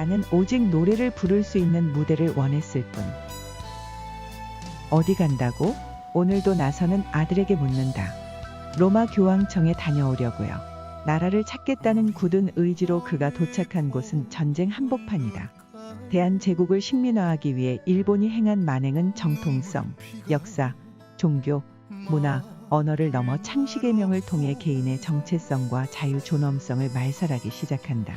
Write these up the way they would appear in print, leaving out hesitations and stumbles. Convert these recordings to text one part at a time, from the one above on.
나는 오직 노래를 부를 수 있는 무대를 원했을 뿐. 어디 간다고? 오늘도 나서는 아들에게 묻는다. 로마 교황청에 다녀오려고요. 나라를 찾겠다는 굳은 의지로 그가 도착한 곳은 전쟁 한복판이다. 대한제국을 식민화하기 위해 일본이 행한 만행은 정통성, 역사, 종교, 문화, 언어를 넘어 창식의 명을 통해 개인의 정체성과 자유 존엄성을 말살하기 시작한다.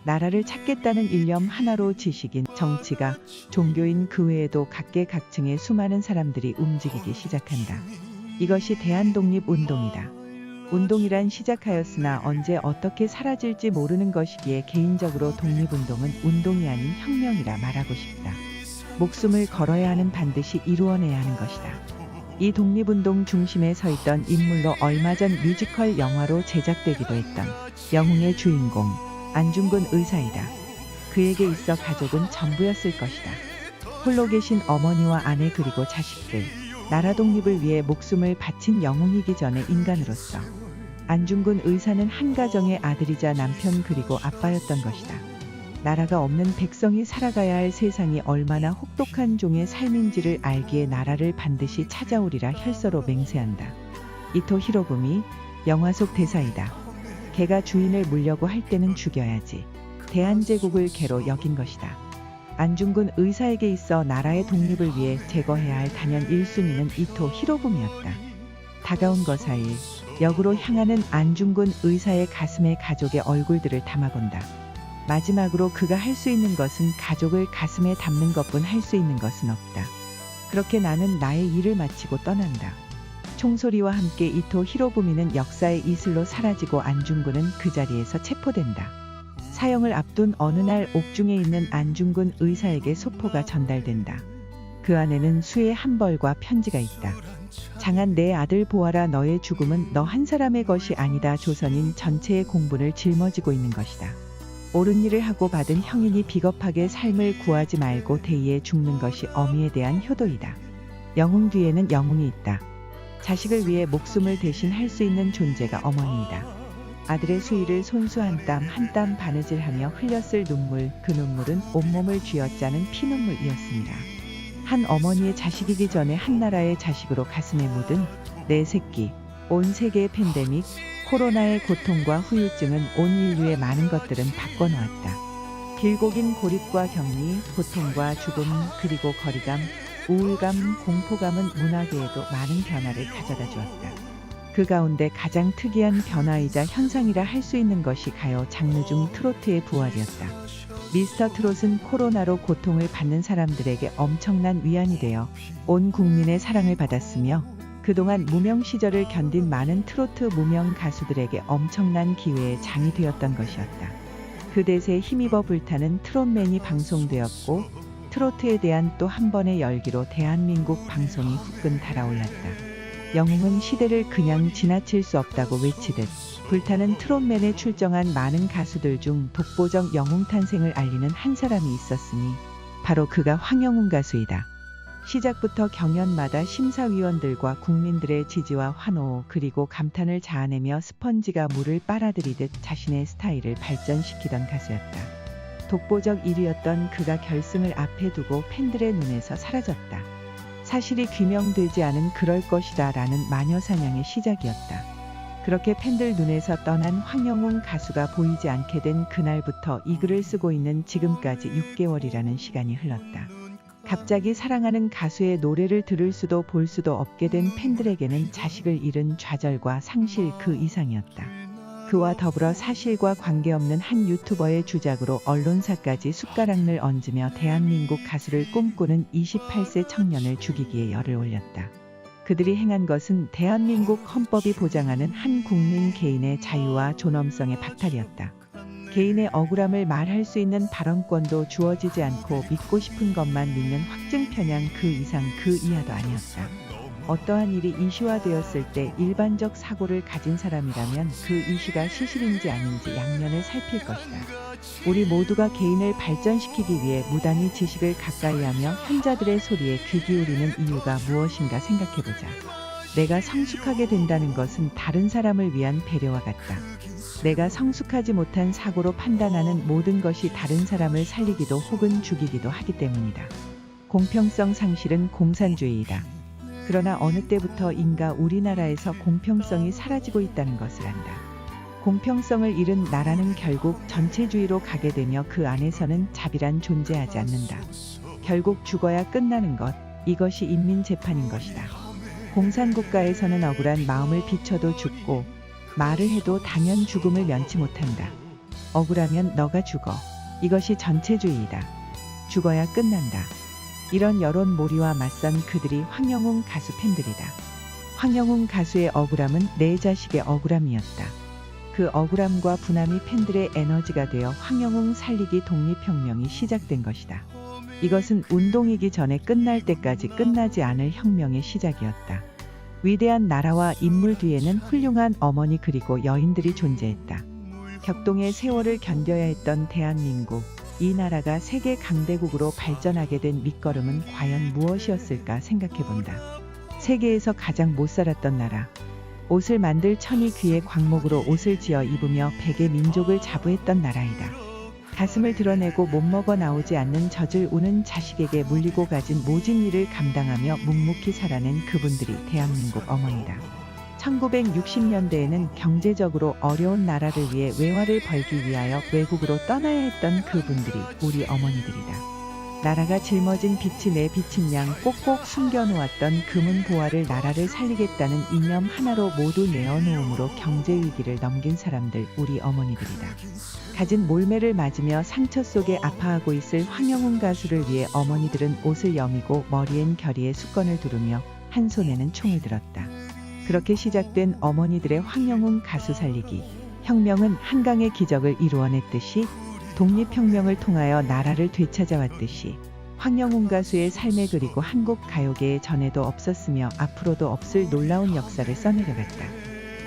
나라를 찾겠다는 일념 하나로 지식인, 정치가, 종교인 그 외에도 각계각층의 수많은 사람들이 움직이기 시작한다. 이것이 대한독립운동이다. 운동이란 시작하였으나 언제 어떻게 사라질지 모르는 것이기에 개인적으로 독립운동은 운동이 아닌 혁명이라 말하고 싶다. 목숨을 걸어야 하는 반드시 이루어내야 하는 것이다. 이 독립운동 중심에 서 있던 인물로 얼마 전 뮤지컬 영화로 제작되기도 했던 영웅의 주인공 안중근 의사이다. 그에게 있어 가족은 전부였을 것이다. 홀로 계신 어머니와 아내 그리고 자식들, 나라 독립을 위해 목숨을 바친 영웅이기 전에 인간으로서 안중근 의사는 한 가정의 아들이자 남편 그리고 아빠였던 것이다. 나라가 없는 백성이 살아가야 할 세상이 얼마나 혹독한 종의 삶인지를 알기에 나라를 반드시 찾아오리라 혈서로 맹세한다. 이토 히로부미, 영화 속 대사이다. 개가 주인을 물려고 할 때는 죽여야지. 대한제국을 개로 여긴 것이다. 안중근 의사에게 있어 나라의 독립을 위해 제거해야 할 단연 1순위는 이토 히로부미였다. 다가온 거사일, 역으로 향하는 안중근 의사의 가슴에 가족의 얼굴들을 담아본다. 마지막으로 그가 할 수 있는 것은 가족을 가슴에 담는 것뿐 할 수 있는 것은 없다. 그렇게 나는 나의 일을 마치고 떠난다. 총소리와 함께 이토 히로부미는 역사의 이슬로 사라지고 안중근은 그 자리에서 체포된다. 사형을 앞둔 어느 날 옥중에 있는 안중근 의사에게 소포가 전달된다. 그 안에는 수의 한벌과 편지가 있다. 장한 내 아들 보아라, 너의 죽음은 너 한 사람의 것이 아니다. 조선인 전체의 공분을 짊어지고 있는 것이다. 옳은 일을 하고 받은 형인이 비겁하게 삶을 구하지 말고 대의에 죽는 것이 어미에 대한 효도이다. 영웅 뒤에는 영웅이 있다. 자식을 위해 목숨을 대신할 수 있는 존재가 어머니이다. 아들의 수의를 손수 한 땀 한 땀 바느질하며 흘렸을 눈물, 그 눈물은 온몸을 쥐어짜는 피눈물이었습니다. 한 어머니의 자식이기 전에 한 나라의 자식으로 가슴에 묻은 내 새끼, 온 세계의 팬데믹, 코로나의 고통과 후유증은 온 인류의 많은 것들은 바꿔놓았다. 길고 긴 고립과 격리, 고통과 죽음, 그리고 거리감, 우울감, 공포감은 문화계에도 많은 변화를 가져다 주었다. 그 가운데 가장 특이한 변화이자 현상이라 할 수 있는 것이 가요 장르 중 트로트의 부활이었다. 미스터 트롯은 코로나로 고통을 받는 사람들에게 엄청난 위안이 되어 온 국민의 사랑을 받았으며 그동안 무명 시절을 견딘 많은 트로트 무명 가수들에게 엄청난 기회의 장이 되었던 것이었다. 그 대세에 힘입어 불타는 트롯맨이 방송되었고 트로트에 대한 또 한 번의 열기로 대한민국 방송이 후끈 달아올랐다. 영웅은 시대를 그냥 지나칠 수 없다고 외치듯 불타는 트롯맨에 출정한 많은 가수들 중 독보적 영웅 탄생을 알리는 한 사람이 있었으니 바로 그가 황영웅 가수이다. 시작부터 경연마다 심사위원들과 국민들의 지지와 환호 그리고 감탄을 자아내며 스펀지가 물을 빨아들이듯 자신의 스타일을 발전시키던 가수였다. 독보적 1위였던 그가 결승을 앞에 두고 팬들의 눈에서 사라졌다. 사실이 규명되지 않은 그럴 것이다 라는 마녀사냥의 시작이었다. 그렇게 팬들 눈에서 떠난 황영웅 가수가 보이지 않게 된 그날부터 이 글을 쓰고 있는 지금까지 6개월이라는 시간이 흘렀다. 갑자기 사랑하는 가수의 노래를 들을 수도 볼 수도 없게 된 팬들에게는 자식을 잃은 좌절과 상실 그 이상이었다. 그와 더불어 사실과 관계없는 한 유튜버의 주작으로 언론사까지 숟가락을 얹으며 대한민국 가수를 꿈꾸는 28세 청년을 죽이기에 열을 올렸다. 그들이 행한 것은 대한민국 헌법이 보장하는 한 국민 개인의 자유와 존엄성의 박탈이었다. 개인의 억울함을 말할 수 있는 발언권도 주어지지 않고 믿고 싶은 것만 믿는 확증 편향 그 이상 그 이하도 아니었다. 어떠한 일이 이슈화되었을 때 일반적 사고를 가진 사람이라면 그 이슈가 시실인지 아닌지 양면을 살필 것이다. 우리 모두가 개인을 발전시키기 위해 무단히 지식을 가까이하며 현자들의 소리에 귀 기울이는 이유가 무엇인가 생각해보자. 내가 성숙하게 된다는 것은 다른 사람을 위한 배려와 같다. 내가 성숙하지 못한 사고로 판단하는 모든 것이 다른 사람을 살리기도 혹은 죽이기도 하기 때문이다. 공평성 상실은 공산주의이다. 그러나 어느 때부터인가 우리나라에서 공평성이 사라지고 있다는 것을 안다. 공평성을 잃은 나라는 결국 전체주의로 가게 되며 그 안에서는 자비란 존재하지 않는다. 결국 죽어야 끝나는 것, 이것이 인민재판인 것이다. 공산국가에서는 억울한 마음을 비춰도 죽고 말을 해도 당연 죽음을 면치 못한다. 억울하면 너가 죽어. 이것이 전체주의이다. 죽어야 끝난다. 이런 여론몰이와 맞선 그들이 황영웅 가수 팬들이다. 황영웅 가수의 억울함은 내 자식의 억울함이었다. 그 억울함과 분함이 팬들의 에너지가 되어 황영웅 살리기 독립혁명이 시작된 것이다. 이것은 운동이기 전에 끝날 때까지 끝나지 않을 혁명의 시작이었다. 위대한 나라와 인물 뒤에는 훌륭한 어머니 그리고 여인들이 존재했다. 격동의 세월을 견뎌야 했던 대한민국, 이 나라가 세계 강대국으로 발전하게 된 밑거름은 과연 무엇이었을까 생각해본다. 세계에서 가장 못 살았던 나라. 옷을 만들 천이 귀에 광목으로 옷을 지어 입으며 백의 민족을 자부했던 나라이다. 가슴을 드러내고 못 먹어 나오지 않는 젖을 우는 자식에게 물리고 가진 모진 일을 감당하며 묵묵히 살아낸 그분들이 대한민국 어머니다. 1960년대에는 경제적으로 어려운 나라를 위해 외화를 벌기 위하여 외국으로 떠나야 했던 그분들이 우리 어머니들이다. 나라가 짊어진 빚이 내 빚인 양 꼭꼭 숨겨놓았던 금은 보화를 나라를 살리겠다는 이념 하나로 모두 내어놓음으로 경제위기를 넘긴 사람들 우리 어머니들이다. 가진 몰매를 맞으며 상처 속에 아파하고 있을 황영웅 가수를 위해 어머니들은 옷을 여미고 머리엔 결의의 수건을 두르며 한 손에는 총을 들었다. 그렇게 시작된 어머니들의 황영웅 가수 살리기 혁명은 한강의 기적을 이루어냈듯이 독립혁명을 통하여 나라를 되찾아왔듯이 황영웅 가수의 삶에 그리고 한국 가요계에 전에도 없었으며 앞으로도 없을 놀라운 역사를 써내려갔다.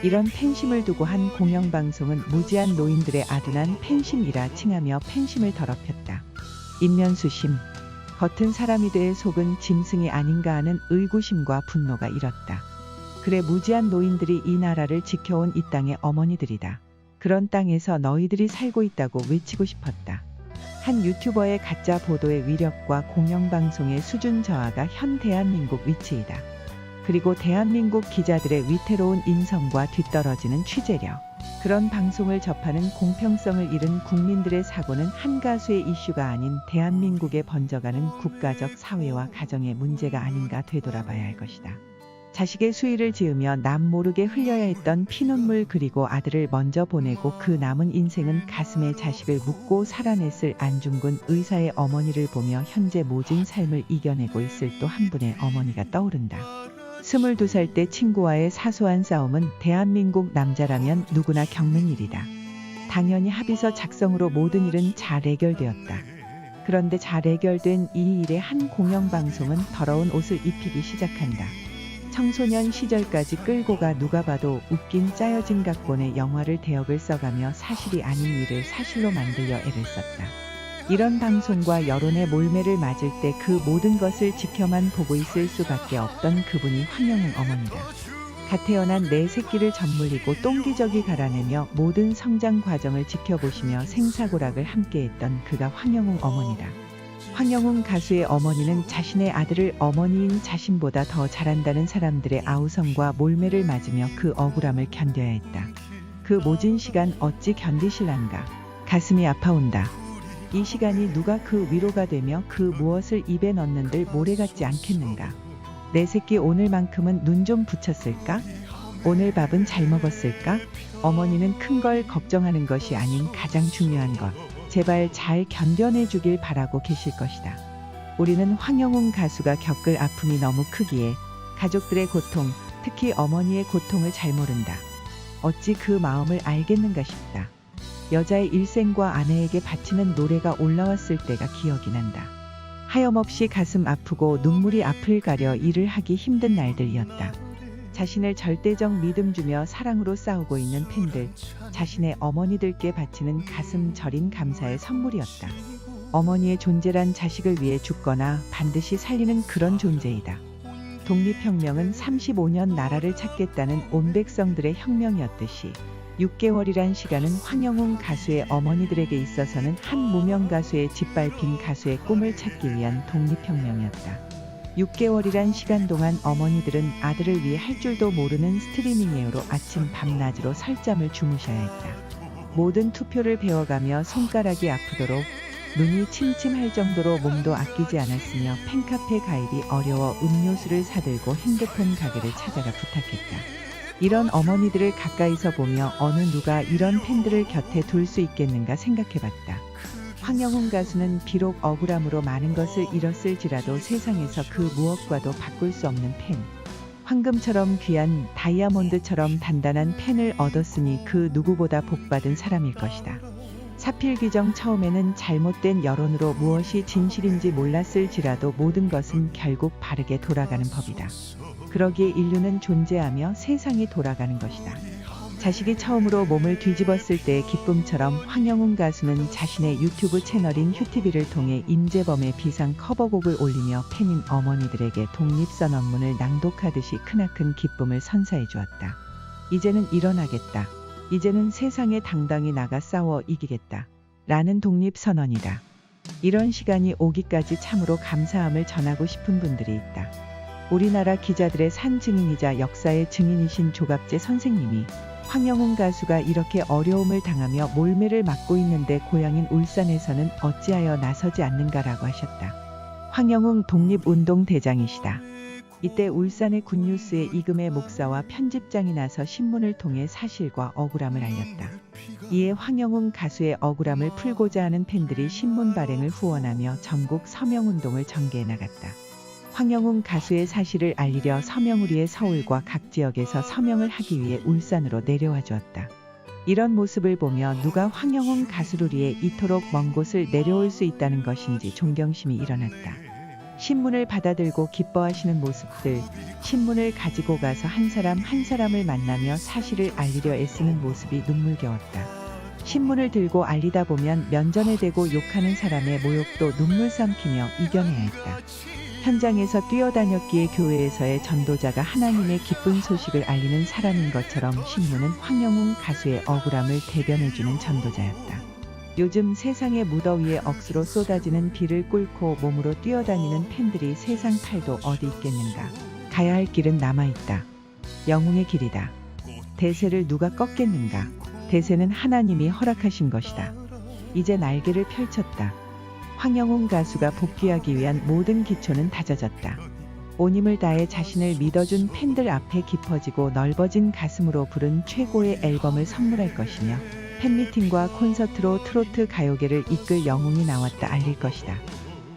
이런 팬심을 두고 한 공영방송은 무지한 노인들의 아둔한 팬심이라 칭하며 팬심을 더럽혔다. 인면수심, 겉은 사람이 돼 속은 짐승이 아닌가 하는 의구심과 분노가 일었다. 그래 무지한 노인들이 이 나라를 지켜온 이 땅의 어머니들이다. 그런 땅에서 너희들이 살고 있다고 외치고 싶었다. 한 유튜버의 가짜 보도의 위력과 공영방송의 수준 저하가 현 대한민국 위치이다. 그리고 대한민국 기자들의 위태로운 인성과 뒤떨어지는 취재력. 그런 방송을 접하는 공평성을 잃은 국민들의 사고는 한 가수의 이슈가 아닌 대한민국에 번져가는 국가적 사회와 가정의 문제가 아닌가 되돌아봐야 할 것이다. 자식의 수의를 지으며 남 모르게 흘려야 했던 피눈물 그리고 아들을 먼저 보내고 그 남은 인생은 가슴에 자식을 묻고 살아냈을 안중근 의사의 어머니를 보며 현재 모진 삶을 이겨내고 있을 또 한 분의 어머니가 떠오른다. 22살 때 친구와의 사소한 싸움은 대한민국 남자라면 누구나 겪는 일이다. 당연히 합의서 작성으로 모든 일은 잘 해결되었다. 그런데 잘 해결된 이 일에 한 공영방송은 더러운 옷을 입히기 시작한다. 청소년 시절까지 끌고 가 누가 봐도 웃긴 짜여진 각본의 영화를 대역을 써가며 사실이 아닌 일을 사실로 만들려 애를 썼다. 이런 방송과 여론의 몰매를 맞을 때 그 모든 것을 지켜만 보고 있을 수밖에 없던 그분이 황영웅 어머니다. 갓 태어난 내 새끼를 젖물리고 똥기저귀 갈아내며 모든 성장 과정을 지켜보시며 생사고락을 함께했던 그가 황영웅 어머니다. 황영웅 가수의 어머니는 자신의 아들을 어머니인 자신보다 더 잘한다는 사람들의 아우성과 몰매를 맞으며 그 억울함을 견뎌야 했다. 그 모진 시간 어찌 견디실란가. 가슴이 아파온다. 이 시간이 누가 그 위로가 되며 그 무엇을 입에 넣는들 모래 같지 않겠는가. 내 새끼 오늘만큼은 눈 좀 붙였을까? 오늘 밥은 잘 먹었을까? 어머니는 큰 걸 걱정하는 것이 아닌 가장 중요한 것. 제발 잘 견뎌내주길 바라고 계실 것이다. 우리는 황영웅 가수가 겪을 아픔이 너무 크기에 가족들의 고통, 특히 어머니의 고통을 잘 모른다. 어찌 그 마음을 알겠는가 싶다. 여자의 일생과 아내에게 바치는 노래가 올라왔을 때가 기억이 난다. 하염없이 가슴 아프고 눈물이 앞을 가려 일을 하기 힘든 날들이었다. 자신을 절대적 믿음 주며 사랑으로 싸우고 있는 팬들, 자신의 어머니들께 바치는 가슴 저린 감사의 선물이었다. 어머니의 존재란 자식을 위해 죽거나 반드시 살리는 그런 존재이다. 독립혁명은 35년 나라를 찾겠다는 온 백성들의 혁명이었듯이 6개월이란 시간은 황영웅 가수의 어머니들에게 있어서는 한 무명 가수의 짓밟힌 가수의 꿈을 찾기 위한 독립혁명이었다. 6개월이란 시간 동안 어머니들은 아들을 위해 할 줄도 모르는 스트리밍 예우로 아침 밤낮으로 설잠을 주무셔야 했다. 모든 투표를 배워가며 손가락이 아프도록 눈이 침침할 정도로 몸도 아끼지 않았으며 팬카페 가입이 어려워 음료수를 사들고 핸드폰 가게를 찾아가 부탁했다. 이런 어머니들을 가까이서 보며 어느 누가 이런 팬들을 곁에 둘 수 있겠는가 생각해봤다. 황영웅 가수는 비록 억울함으로 많은 것을 잃었을지라도 세상에서 그 무엇과도 바꿀 수 없는 팬. 황금처럼 귀한 다이아몬드처럼 단단한 팬을 얻었으니 그 누구보다 복받은 사람일 것이다. 사필귀정 처음에는 잘못된 여론으로 무엇이 진실인지 몰랐을지라도 모든 것은 결국 바르게 돌아가는 법이다. 그러기에 인류는 존재하며 세상이 돌아가는 것이다. 자식이 처음으로 몸을 뒤집었을 때의 기쁨처럼 황영웅 가수는 자신의 유튜브 채널인 휴티비를 통해 임재범의 비상 커버곡을 올리며 팬인 어머니들에게 독립선언문을 낭독하듯이 크나큰 기쁨을 선사해 주었다. 이제는 일어나겠다. 이제는 세상에 당당히 나가 싸워 이기겠다. 라는 독립선언이다. 이런 시간이 오기까지 참으로 감사함을 전하고 싶은 분들이 있다. 우리나라 기자들의 산 증인이자 역사의 증인이신 조갑재 선생님이 황영웅 가수가 이렇게 어려움을 당하며 몰매를 맞고 있는데 고향인 울산에서는 어찌하여 나서지 않는가라고 하셨다. 황영웅 독립운동 대장이시다. 이때 울산의 굿뉴스에 이금혜 목사와 편집장이 나서 신문을 통해 사실과 억울함을 알렸다. 이에 황영웅 가수의 억울함을 풀고자 하는 팬들이 신문 발행을 후원하며 전국 서명운동을 전개해 나갔다. 황영웅 가수의 사실을 알리려 서명우리의 서울과 각 지역에서 서명을 하기 위해 울산으로 내려와 주었다. 이런 모습을 보며 누가 황영웅 가수를 위해 이토록 먼 곳을 내려올 수 있다는 것인지 존경심이 일어났다. 신문을 받아들고 기뻐하시는 모습들, 신문을 가지고 가서 한 사람 한 사람을 만나며 사실을 알리려 애쓰는 모습이 눈물겨웠다. 신문을 들고 알리다 보면 면전에 대고 욕하는 사람의 모욕도 눈물 삼키며 이겨내야 했다. 현장에서 뛰어다녔기에 교회에서의 전도자가 하나님의 기쁜 소식을 알리는 사람인 것처럼 신문은 황영웅 가수의 억울함을 대변해주는 전도자였다. 요즘 세상의 무더위에 억수로 쏟아지는 비를 꿇고 몸으로 뛰어다니는 팬들이 세상 팔도 어디 있겠는가. 가야 할 길은 남아있다. 영웅의 길이다. 대세를 누가 꺾겠는가. 대세는 하나님이 허락하신 것이다. 이제 날개를 펼쳤다. 황영웅 가수가 복귀하기 위한 모든 기초는 다져졌다. 온 힘을 다해 자신을 믿어준 팬들 앞에 깊어지고 넓어진 가슴으로 부른 최고의 앨범을 선물할 것이며 팬미팅과 콘서트로 트로트 가요계를 이끌 영웅이 나왔다 알릴 것이다.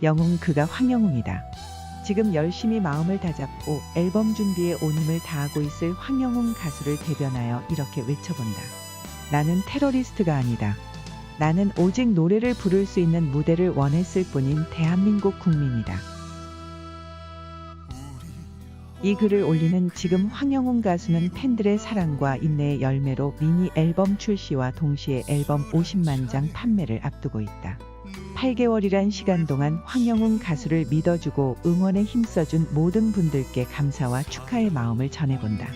영웅 그가 황영웅이다. 지금 열심히 마음을 다잡고 앨범 준비에 온 힘을 다하고 있을 황영웅 가수를 대변하여 이렇게 외쳐본다. 나는 테러리스트가 아니다. 나는 오직 노래를 부를 수 있는 무대를 원했을 뿐인 대한민국 국민이다. 이 글을 올리는 지금 황영웅 가수는 팬들의 사랑과 인내의 열매로 미니 앨범 출시와 동시에 앨범 50만 장 판매를 앞두고 있다. 8개월이란 시간 동안 황영웅 가수를 믿어주고 응원에 힘써준 모든 분들께 감사와 축하의 마음을 전해본다.